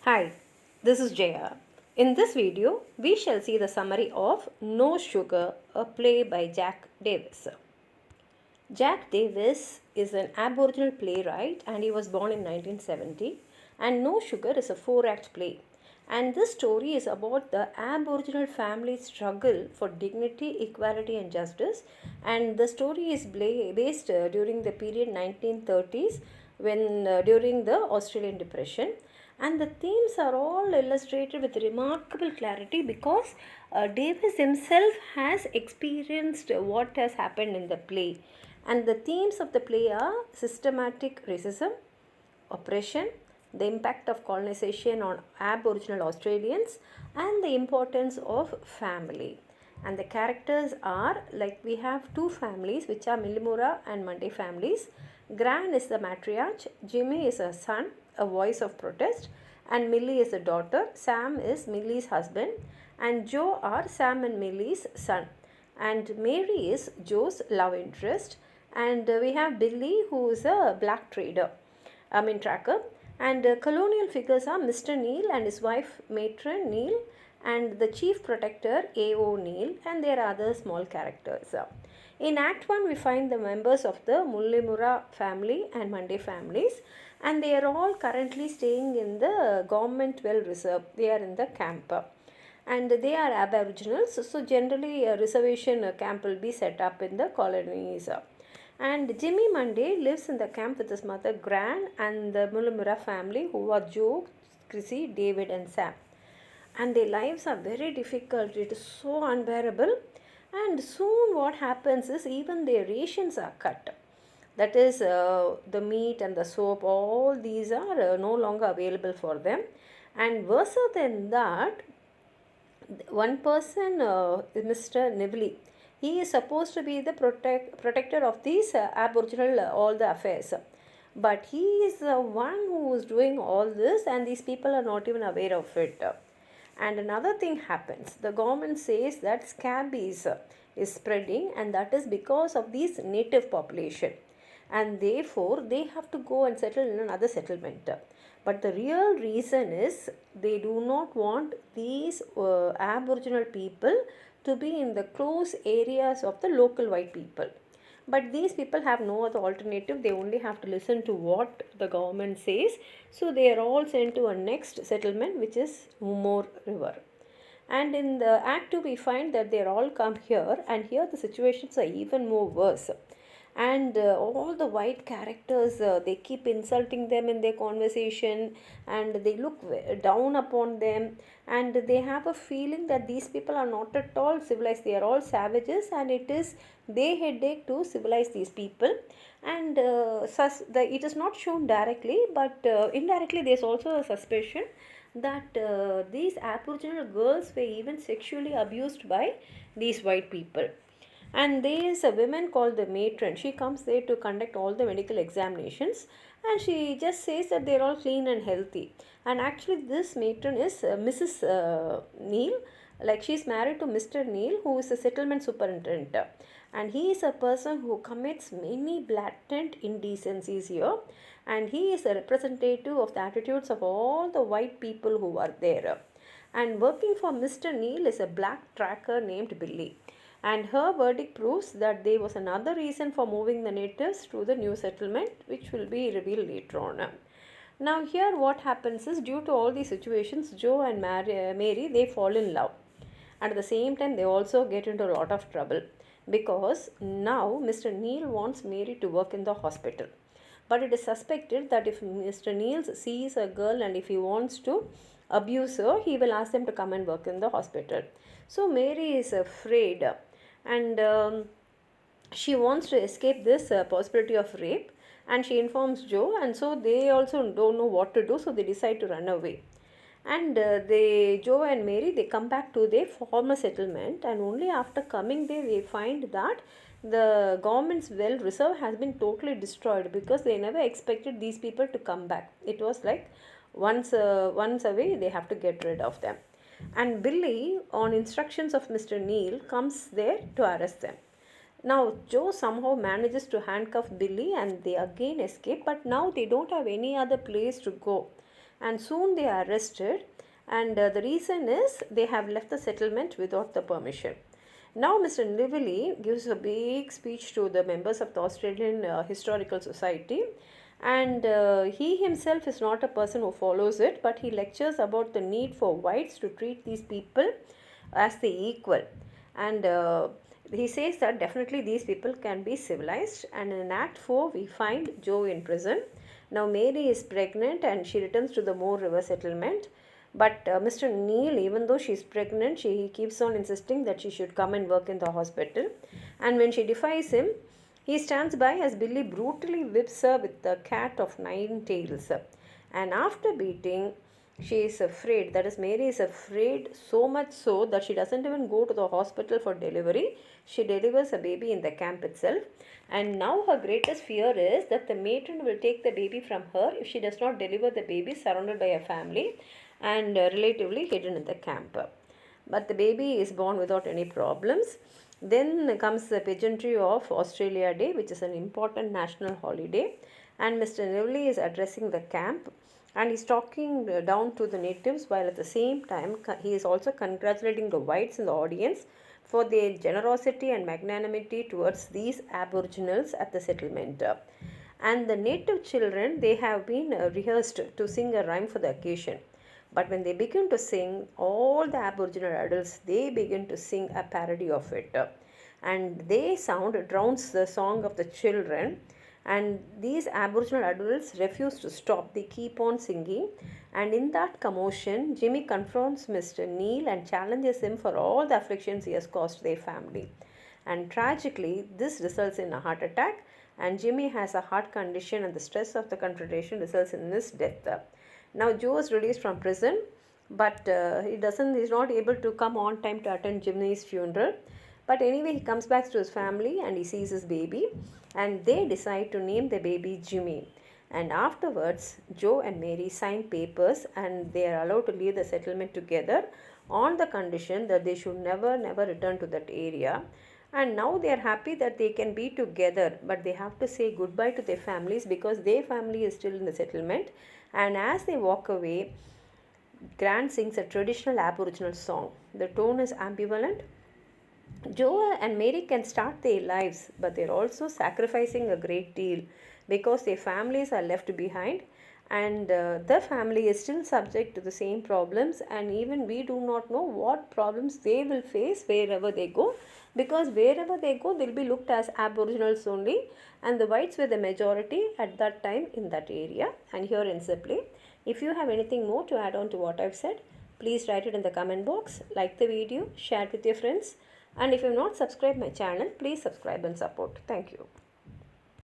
Hi, this is Jaya. In this video, we shall see the summary of No Sugar, a play by Jack Davis. Jack Davis is an Aboriginal playwright and he was born in 1970. And No Sugar is a 4-act play. And this story is about the Aboriginal family's struggle for dignity, equality, and justice. And the story is based during the period 1930s during the Australian Depression, and the themes are all illustrated with remarkable clarity because Davis himself has experienced what has happened in the play. And the themes of the play are systematic racism, oppression, the impact of colonization on Aboriginal Australians, and the importance of family. And the characters are like we have two families which are Millimura and Monday families. Gran is the matriarch, Jimmy is a son, a voice of protest, and Millie is a daughter. Sam is Millie's husband, and Joe are Sam and Millie's son. And Mary is Joe's love interest. And we have Billy, who is a black tracker. And colonial figures are Mr. Neil and his wife Matron Neil, and the chief protector A.O. Neil, and there are other small characters. In Act 1, we find the members of the Mullimura family and Monday families, and they are all currently staying in the government well reserve. They are in the camp. And they are Aboriginals, so generally a reservation camp will be set up in the colonies. And Jimmy Monday lives in the camp with his mother Gran and the Mullimura family, who are Joe, Chrissy, David, and Sam. And their lives are very difficult. It is so unbearable. And soon what happens is even their rations are cut. That is the meat and the soap, all these are no longer available for them. And worse than that, one person, Mr. Nivli, he is supposed to be the protector of these Aboriginal all the affairs. But he is the one who is doing all this, and these people are not even aware of it. And another thing happens. The government says that scabies is spreading, and that is because of these native population. And therefore, they have to go and settle in another settlement. But the real reason is they do not want these Aboriginal people to be in the close areas of the local white people. But these people have no other alternative. They only have to listen to what the government says. So they are all sent to a next settlement, which is Moore River. And in the Act 2, we find that they are all come here, and here the situations are even more worse. And all the white characters, they keep insulting them in their conversation, and they look down upon them, and they have a feeling that these people are not at all civilized. They are all savages, and it is their headache to civilize these people. And it is not shown directly, but indirectly there is also a suspicion that these Aboriginal girls were even sexually abused by these white people. And there is a woman called the matron. She comes there to conduct all the medical examinations, and she just says that they're all clean and healthy. And actually this matron is Mrs. Neil. Like, she's married to Mr. Neil, who is a settlement superintendent, and he is a person who commits many blatant indecencies here, and he is a representative of the attitudes of all the white people who are there. And working for Mr. Neil is a black tracker named Billy, and her verdict proves that there was another reason for moving the natives to the new settlement, which will be revealed later on. Now here what happens is, due to all these situations, Joe and Mary, they fall in love, and at the same time they also get into a lot of trouble, because now Mr. Neil wants Mary to work in the hospital. But it is suspected that if Mr. Neil sees a girl and if he wants to abuse her, he will ask them to come and work in the hospital. So Mary is afraid, and she wants to escape this possibility of rape, and she informs Joe, and so they also don't know what to do, so they decide to run away. And Joe and Mary, they come back to their former settlement, and only after coming there they find that the government's well reserve has been totally destroyed, because they never expected these people to come back. It was like once away, they have to get rid of them. And Billy, on instructions of Mr. Neil, comes there to arrest them. Now Joe somehow manages to handcuff Billy, and they again escape, but now they don't have any other place to go. and soon they are arrested, and the reason is they have left the settlement without the permission. Now Mr. Nivili gives a big speech to the members of the Australian Historical Society, and he himself is not a person who follows it, but he lectures about the need for whites to treat these people as the equal. And he says that definitely these people can be civilized. And in Act 4 we find Joe in prison. Now Mary is pregnant and she returns to the Moore River settlement. But Mr. Neil, even though she is pregnant, he keeps on insisting that she should come and work in the hospital. And when she defies him, he stands by as Billy brutally whips her with the cat of 9 tails. And after beating, she is afraid, that is, Mary is afraid so much so that she doesn't even go to the hospital for delivery. She delivers a baby in the camp itself. And now her greatest fear is that the matron will take the baby from her if she does not deliver the baby surrounded by a family and relatively hidden in the camp. But the baby is born without any problems. Then comes the pageantry of Australia Day, which is an important national holiday, and Mr. Nivili is addressing the camp, and he's talking down to the natives, while at the same time he is also congratulating the whites in the audience for their generosity and magnanimity towards these aboriginals at the settlement. And the native children, they have been rehearsed to sing a rhyme for the occasion. But when they begin to sing, all the Aboriginal adults, they begin to sing a parody of it. And their sound drowns the song of the children. And these Aboriginal adults refuse to stop. They keep on singing. And in that commotion, Jimmy confronts Mr. Neil and challenges him for all the afflictions he has caused their family. And tragically, this results in a heart attack. And Jimmy has a heart condition, and the stress of the confrontation results in his death. Now Joe is released from prison, but he's not able to come on time to attend Jimmy's funeral. But anyway, he comes back to his family and he sees his baby, and they decide to name the baby Jimmy. And afterwards, Joe and Mary sign papers and they are allowed to leave the settlement together on the condition that they should never return to that area. And now they are happy that they can be together, but they have to say goodbye to their families because their family is still in the settlement. And as they walk away, Grant sings a traditional Aboriginal song. The tone is ambivalent. Joe and Mary can start their lives, but they're also sacrificing a great deal because their families are left behind, and the family is still subject to the same problems, and even we do not know what problems they will face wherever they go, because wherever they go they'll be looked as Aboriginals only, and the whites were the majority at that time in that area. And here ends the play. If you have anything more to add on to what I've said, please write it in the comment box, like the video, share it with your friends, and if you have not subscribed my channel, please subscribe and support. Thank you.